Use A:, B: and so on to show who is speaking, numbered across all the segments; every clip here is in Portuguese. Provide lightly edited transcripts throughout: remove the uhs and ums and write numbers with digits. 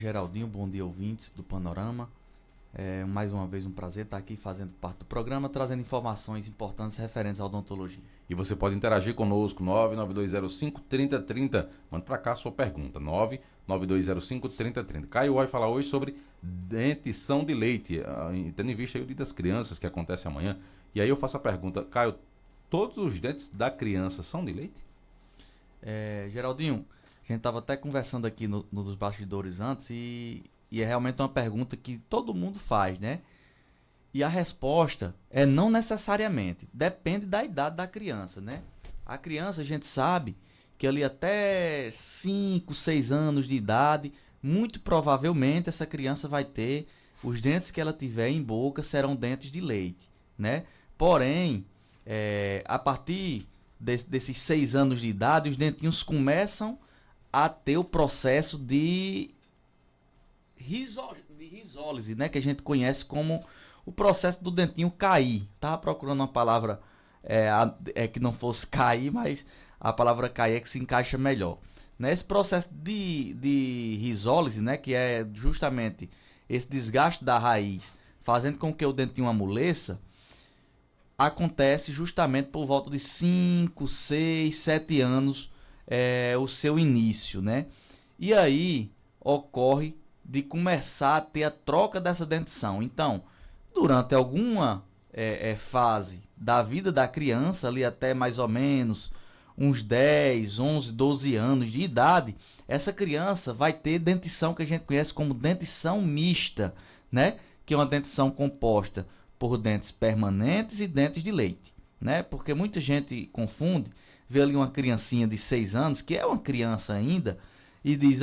A: Geraldinho, bom dia ouvintes do Panorama. Mais uma vez um prazer estar aqui fazendo parte do programa, trazendo informações importantes referentes à odontologia.
B: E você pode interagir conosco, 99205-3030. Mande para cá a sua pergunta, 99205-3030. Caio vai falar hoje sobre dentição de leite, tendo em vista aí o Dia das Crianças, que acontece amanhã. E aí eu faço a pergunta, Caio, todos os dentes da criança são de leite?
A: Geraldinho, a gente estava até conversando aqui nos bastidores antes e é realmente uma pergunta que todo mundo faz, né? E a resposta é não necessariamente. Depende da idade da criança, né? A criança, a gente sabe que ali até 5, 6 anos de idade, muito provavelmente essa criança vai ter os dentes que ela tiver em boca serão dentes de leite, né? Porém, a partir desses 6 anos de idade, os dentinhos começam a ter o processo de risólise, né? Que a gente conhece como o processo do dentinho cair. Tava procurando uma palavra que não fosse cair, mas a palavra cair é que se encaixa melhor. Nesse processo de risólise, né? Que é justamente esse desgaste da raiz, fazendo com que o dentinho amoleça, acontece justamente por volta de 5, 6, 7 anos o seu início, né? E aí ocorre de começar a ter a troca dessa dentição. Então, durante alguma fase da vida da criança, ali até mais ou menos uns 10, 11, 12 anos de idade, essa criança vai ter dentição que a gente conhece como dentição mista, né? Que é uma dentição composta por dentes permanentes e dentes de leite, né? Porque muita gente confunde, vê ali uma criancinha de 6 anos, que é uma criança ainda, e diz,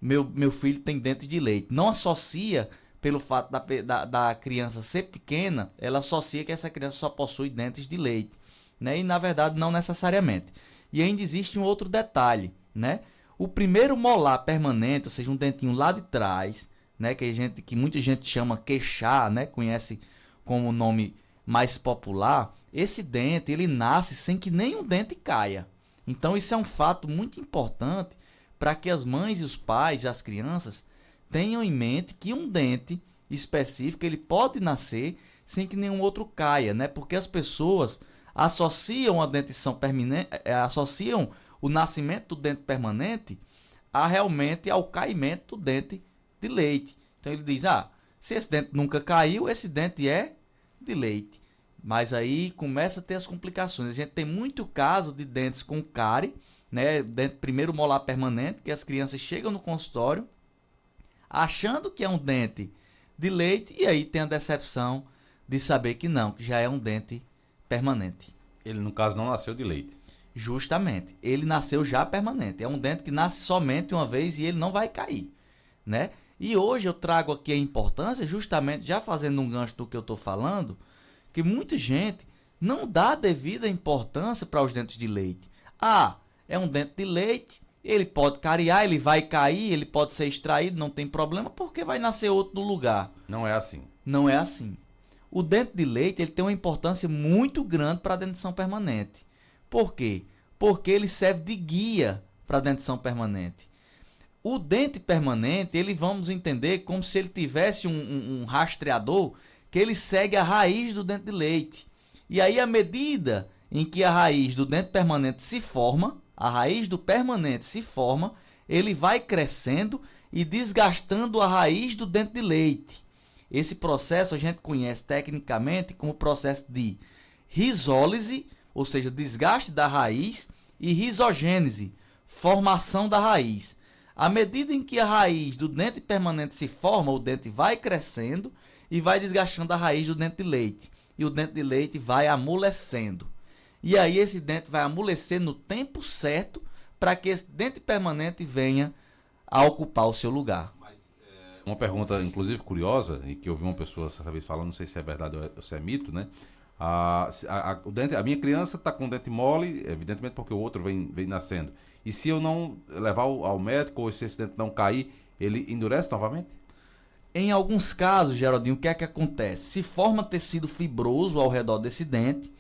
A: meu filho tem dentes de leite. Não associa, pelo fato da criança ser pequena, ela associa que essa criança só possui dentes de leite, né? E na verdade não necessariamente. E ainda existe um outro detalhe, né? O primeiro molar permanente, ou seja, um dentinho lá de trás, né? Que muita gente chama queixar, né? Conhece como nome mais popular. Esse dente, ele nasce sem que nenhum dente caia. Então isso é um fato muito importante para que as mães e os pais, as crianças, tenham em mente que um dente específico ele pode nascer sem que nenhum outro caia, né? Porque as pessoas associam a dentição permanente, associam o nascimento do dente permanente realmente ao caimento do dente de leite. Então ele diz, se esse dente nunca caiu, esse dente é de leite. Mas aí começa a ter as complicações. A gente tem muito caso de dentes com cárie, né? Dente primeiro molar permanente, que as crianças chegam no consultório achando que é um dente de leite e aí tem a decepção de saber que não, que já é um dente permanente.
B: Ele, no caso, não nasceu de leite.
A: Justamente, ele nasceu já permanente. É um dente que nasce somente uma vez e ele não vai cair, né? E hoje eu trago aqui a importância, justamente já fazendo um gancho do que eu estou falando, que muita gente não dá a devida importância para os dentes de leite. É um dente de leite, ele pode cariar, ele vai cair, ele pode ser extraído, não tem problema, porque vai nascer outro no lugar.
B: Não é assim.
A: Não é assim. O dente de leite ele tem uma importância muito grande para a dentição permanente. Por quê? Porque ele serve de guia para a dentição permanente. O dente permanente, ele vamos entender como se ele tivesse um rastreador que ele segue a raiz do dente de leite. E aí, à medida em que a raiz do dente permanente se forma, a raiz do permanente se forma, ele vai crescendo e desgastando a raiz do dente de leite. Esse processo a gente conhece tecnicamente como processo de risólise, ou seja, desgaste da raiz, e risogênese, formação da raiz. À medida em que a raiz do dente permanente se forma, o dente vai crescendo e vai desgastando a raiz do dente de leite. E o dente de leite vai amolecendo. E aí esse dente vai amolecer no tempo certo para que esse dente permanente venha a ocupar o seu lugar.
B: Uma pergunta, inclusive, curiosa, e que eu vi uma pessoa certa vez falando, não sei se é verdade ou se é mito, né? A minha criança está com o dente mole, evidentemente porque o outro vem nascendo. E se eu não levar ao médico, ou se esse dente não cair, ele endurece novamente?
A: Em alguns casos, Geraldinho, o que é que acontece? Se forma tecido fibroso ao redor desse dente,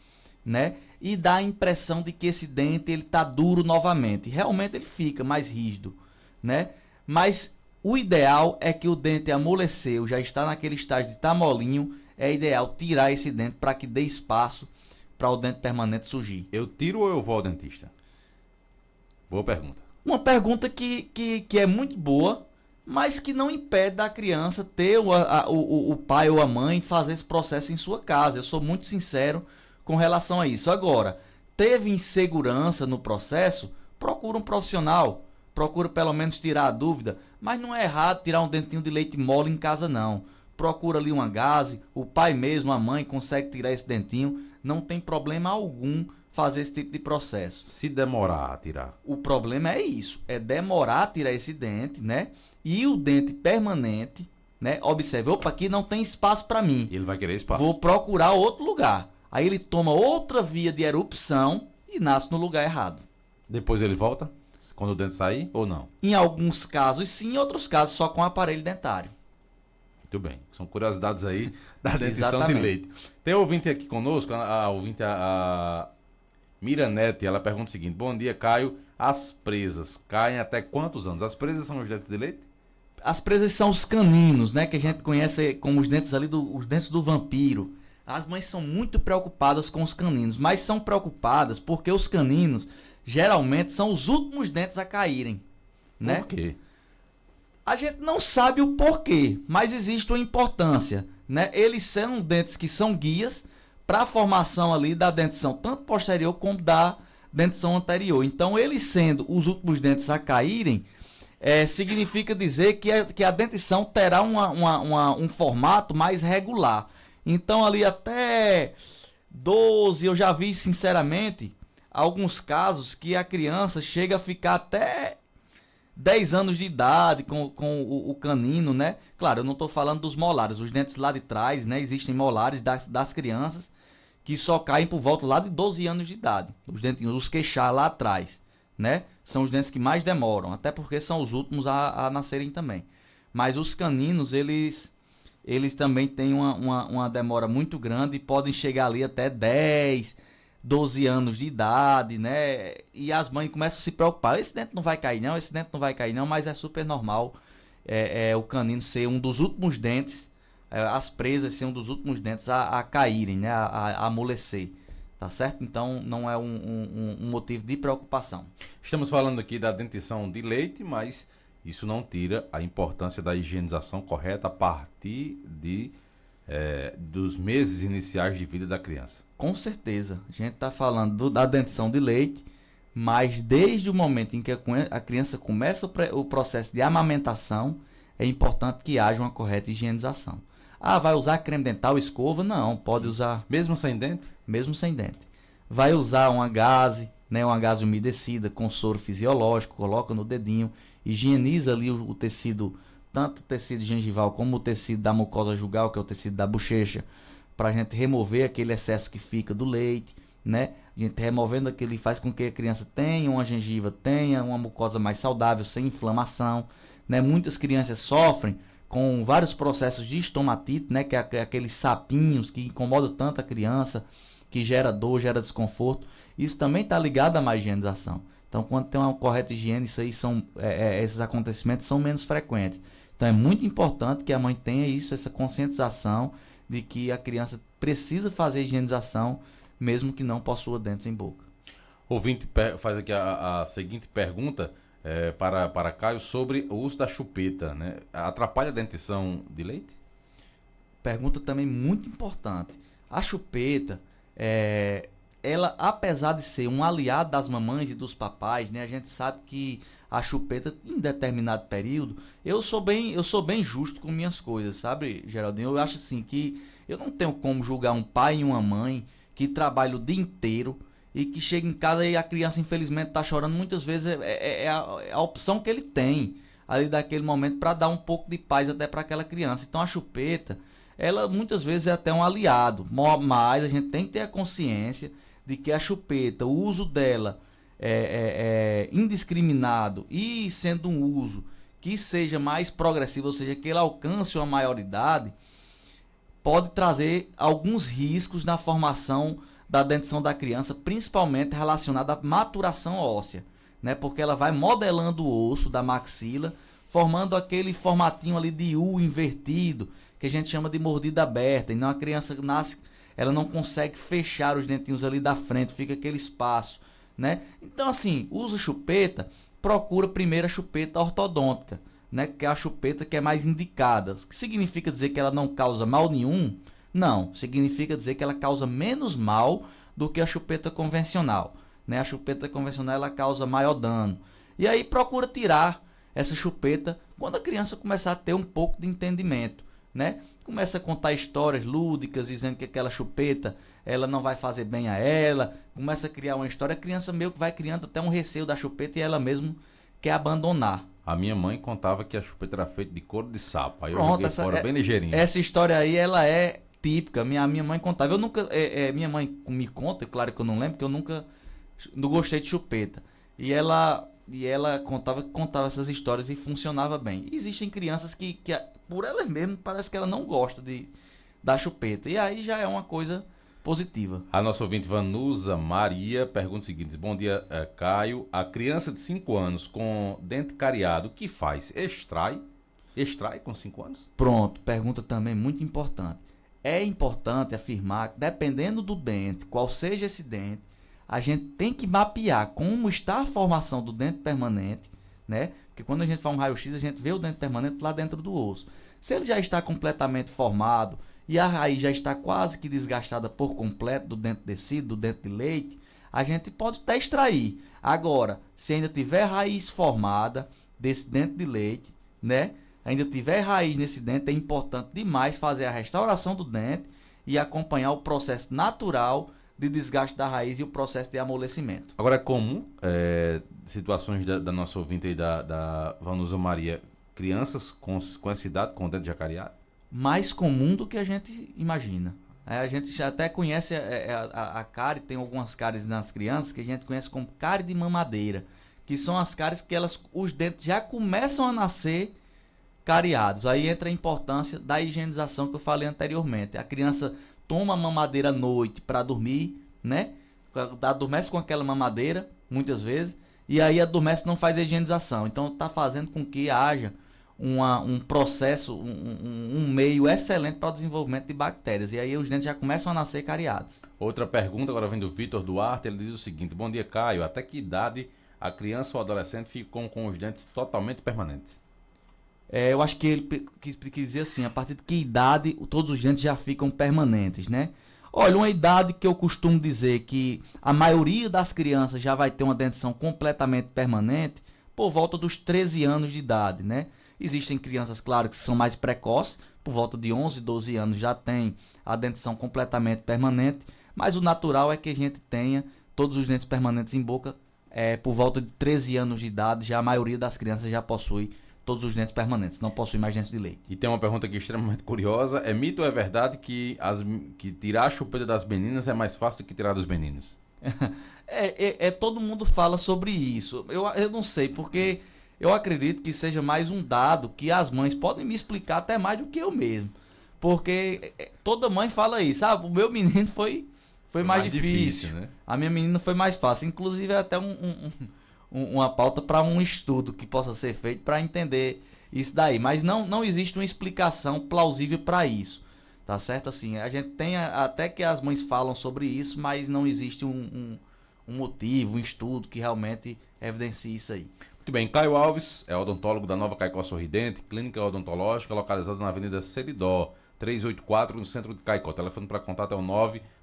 A: né? E dá a impressão de que esse dente ele está duro novamente. Realmente ele fica mais rígido, né? Mas O ideal é que o dente amoleceu, já está naquele estágio de estar molinho, é ideal tirar esse dente para que dê espaço para o dente permanente surgir.
B: Eu tiro ou eu vou ao dentista? Boa pergunta.
A: Uma pergunta que é muito boa, mas que não impede da criança ter o pai ou a mãe fazer esse processo em sua casa. Eu sou muito sincero com relação a isso. Agora, teve insegurança no processo? Procura um profissional. Procura pelo menos tirar a dúvida. Mas não é errado tirar um dentinho de leite mole em casa, não. Procura ali uma gaze. O pai mesmo, a mãe, consegue tirar esse dentinho. Não tem problema algum fazer esse tipo de processo.
B: Se demorar a tirar.
A: O problema é isso. É demorar a tirar esse dente, né? E o dente permanente, né? Observe, opa, aqui não tem espaço para mim.
B: Ele vai querer espaço.
A: Vou procurar outro lugar. Aí ele toma outra via de erupção e nasce no lugar errado.
B: Depois ele volta? Quando o dente sair ou não?
A: Em alguns casos sim, em outros casos só com aparelho dentário.
B: Muito bem. São curiosidades aí da dentição
A: Exatamente.
B: de leite. Tem ouvinte aqui conosco, a ouvinte, a Miranete, ela pergunta o seguinte: bom dia, Caio. As presas caem até quantos anos? As presas são os dentes de leite?
A: As presas são os caninos, né? Que a gente conhece como os dentes ali, os dentes do vampiro. As mães são muito preocupadas com os caninos, mas são preocupadas porque os caninos geralmente são os últimos dentes a caírem, né?
B: Por quê?
A: A gente não sabe o porquê, mas existe uma importância, né? Eles são dentes que são guias para a formação ali da dentição, tanto posterior como da dentição anterior. Então, eles sendo os últimos dentes a caírem, significa dizer que a dentição terá um formato mais regular. Então, ali até 12, eu já vi, sinceramente, alguns casos que a criança chega a ficar até 10 anos de idade com o canino, né? Claro, eu não estou falando dos molares, os dentes lá de trás, né? Existem molares das crianças que só caem por volta lá de 12 anos de idade. Os dentes, os queixar lá atrás, né? São os dentes que mais demoram, até porque são os últimos a nascerem também. Mas os caninos, eles também têm uma demora muito grande e podem chegar ali até 10, 12 anos de idade, né? E as mães começam a se preocupar. Esse dente não vai cair não, esse dente não vai cair não, mas é super normal o canino ser um dos últimos dentes, as presas ser um dos últimos dentes a caírem, né? A amolecer, tá certo? Então não é um motivo de preocupação.
B: Estamos falando aqui da dentição de leite, mas isso não tira a importância da higienização correta a partir dos meses iniciais de vida da criança.
A: Com certeza, a gente está falando da dentição de leite, mas desde o momento em que a criança começa o processo de amamentação, é importante que haja uma correta higienização. Ah, vai usar creme dental, escova? Não, pode usar.
B: Mesmo sem dente?
A: Mesmo sem dente. Vai usar uma gaze, né, uma gaze umedecida com soro fisiológico, coloca no dedinho, higieniza ali o tecido, tanto o tecido gengival como o tecido da mucosa jugal, que é o tecido da bochecha, para a gente remover aquele excesso que fica do leite, né? A gente removendo aquele faz com que a criança tenha uma gengiva, tenha uma mucosa mais saudável, sem inflamação, né? Muitas crianças sofrem com vários processos de estomatite, né? Que é aqueles sapinhos que incomodam tanto a criança, que gera dor, gera desconforto. Isso também está ligado à má higienização. Então, quando tem uma correta higiene, esses acontecimentos são menos frequentes. Então, é muito importante que a mãe tenha essa conscientização de que a criança precisa fazer higienização, mesmo que não possua dentes em boca.
B: O ouvinte faz aqui a seguinte pergunta para Caio sobre o uso da chupeta, né? Atrapalha a dentição de leite?
A: Pergunta também muito importante. A chupeta, ela, apesar de ser um aliado das mamães e dos papais, né, a gente sabe que a chupeta, em determinado período, eu sou bem justo com minhas coisas, sabe, Geraldinho? Eu acho assim que eu não tenho como julgar um pai e uma mãe que trabalham o dia inteiro e que chega em casa e a criança infelizmente está chorando. Muitas vezes é a opção que ele tem ali daquele momento para dar um pouco de paz até para aquela criança. Então a chupeta, ela muitas vezes é até um aliado, mas a gente tem que ter a consciência de que a chupeta, o uso dela indiscriminado e sendo um uso que seja mais progressivo, ou seja, que ele alcance uma maioridade, pode trazer alguns riscos na formação da dentição da criança, principalmente relacionada à maturação óssea, né? Porque ela vai modelando o osso da maxila, formando aquele formatinho ali de U invertido, que a gente chama de mordida aberta. Então a criança nasce, ela não consegue fechar os dentinhos ali da frente, fica aquele espaço, né? Então assim, usa chupeta, procura primeiro a chupeta ortodôntica, né? Que é a chupeta que é mais indicada. Que significa dizer que ela não causa mal nenhum? Não, significa dizer que ela causa menos mal do que a chupeta convencional, né? A chupeta convencional ela causa maior dano. E aí procura tirar essa chupeta quando a criança começar a ter um pouco de entendimento, né? Começa a contar histórias lúdicas dizendo que aquela chupeta ela não vai fazer bem a ela, começa a criar uma história, a criança meio que vai criando até um receio da chupeta e ela mesmo quer abandonar.
B: A minha mãe contava que a chupeta era feita de couro de sapo. Aí eu
A: Pronto,
B: joguei fora bem ligeirinho.
A: Essa história aí, ela é típica. Minha mãe contava. Eu nunca. Minha mãe me conta, claro que eu não lembro, porque eu nunca não gostei de chupeta. E ela contava essas histórias e funcionava bem. Existem crianças que por elas mesmas, parece que ela não gosta da chupeta. E aí já é uma coisa positiva.
B: A nossa ouvinte Vanusa Maria pergunta o seguinte: bom dia, Caio. A criança de 5 anos com dente cariado, o que faz? Extrai? Extrai com 5 anos?
A: Pronto, pergunta também muito importante. É importante afirmar que, dependendo do dente, qual seja esse dente, a gente tem que mapear como está a formação do dente permanente, né? Porque quando a gente faz um raio-x, a gente vê o dente permanente lá dentro do osso. Se ele já está completamente formado e a raiz já está quase que desgastada por completo do dente descido, do dente de leite, a gente pode até extrair. Agora, se ainda tiver raiz formada desse dente de leite, né? Ainda tiver raiz nesse dente, é importante demais fazer a restauração do dente e acompanhar o processo natural de desgaste da raiz e o processo de amolecimento.
B: Agora é comum, situações da nossa ouvinte aí, da Vanusa Maria, crianças com essa idade com dente jacariado?
A: Mais comum do que a gente imagina. A gente já até conhece a cárie, tem algumas cáries nas crianças que a gente conhece como cárie de mamadeira, que são as cáries que os dentes já começam a nascer cariados. Aí entra a importância da higienização que eu falei anteriormente. A criança toma mamadeira à noite para dormir, né? Adormece com aquela mamadeira, muitas vezes, e aí adormece e não faz a higienização. Então está fazendo com que haja um processo, um meio excelente para o desenvolvimento de bactérias. E aí os dentes já começam a nascer cariados.
B: Outra pergunta agora vem do Vitor Duarte, ele diz o seguinte: bom dia, Caio, até que idade a criança ou adolescente ficam com os dentes totalmente permanentes?
A: Eu acho que ele quis dizer assim, a partir de que idade todos os dentes já ficam permanentes, né? Olha, uma idade que eu costumo dizer que a maioria das crianças já vai ter uma dentição completamente permanente por volta dos 13 anos de idade, né? Existem crianças, claro, que são mais precoces, por volta de 11, 12 anos já tem a dentição completamente permanente, mas o natural é que a gente tenha todos os dentes permanentes em boca por volta de 13 anos de idade, já a maioria das crianças já possui todos os dentes permanentes, não possui mais dentes de leite.
B: E tem uma pergunta aqui extremamente curiosa: é mito ou é verdade que tirar a chupeta das meninas é mais fácil do que tirar dos meninos?
A: Todo mundo fala sobre isso. Eu não sei, porque eu acredito que seja mais um dado que as mães podem me explicar até mais do que eu mesmo. Porque toda mãe fala isso, sabe? O meu menino foi mais difícil, né? A minha menina foi mais fácil. Inclusive é até uma pauta para um estudo que possa ser feito para entender isso daí. Mas não existe uma explicação plausível para isso. Tá certo? Assim, a gente tem até que as mães falam sobre isso, mas não existe um motivo, um estudo que realmente evidencie isso aí.
B: Muito bem, Caio Alves é odontólogo da Nova Caicó Sorridente, clínica odontológica localizada na Avenida Seridó, 384, no centro de Caicó. O telefone para contato é o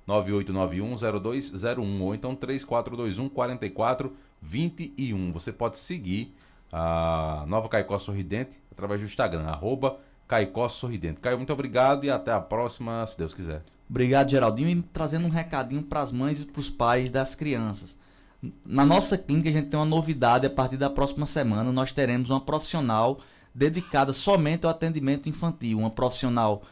B: 998910201 ou então 3421-4421. Você pode seguir a Nova Caicó Sorridente através do Instagram, @Caicó Sorridente. Caio, muito obrigado e até a próxima, se Deus quiser.
A: Obrigado, Geraldinho, e trazendo um recadinho para as mães e para os pais das crianças. Na nossa clínica a gente tem uma novidade: a partir da próxima semana nós teremos uma profissional dedicada somente ao atendimento infantil, uma profissional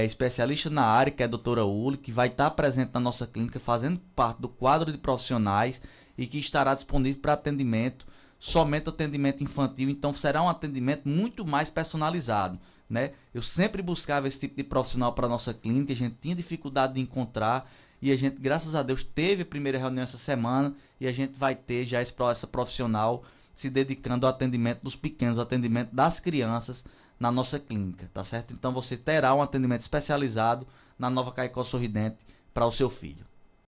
A: especialista na área, que é a doutora Uli, que vai estar presente na nossa clínica fazendo parte do quadro de profissionais e que estará disponível para atendimento, somente atendimento infantil. Então será um atendimento muito mais personalizado, né? Eu sempre buscava esse tipo de profissional para a nossa clínica, a gente tinha dificuldade de encontrar e a gente, graças a Deus, teve a primeira reunião essa semana e a gente vai ter já essa profissional se dedicando ao atendimento dos pequenos, ao atendimento das crianças na nossa clínica, tá certo? Então você terá um atendimento especializado na Nova Caicó Sorridente para o seu filho.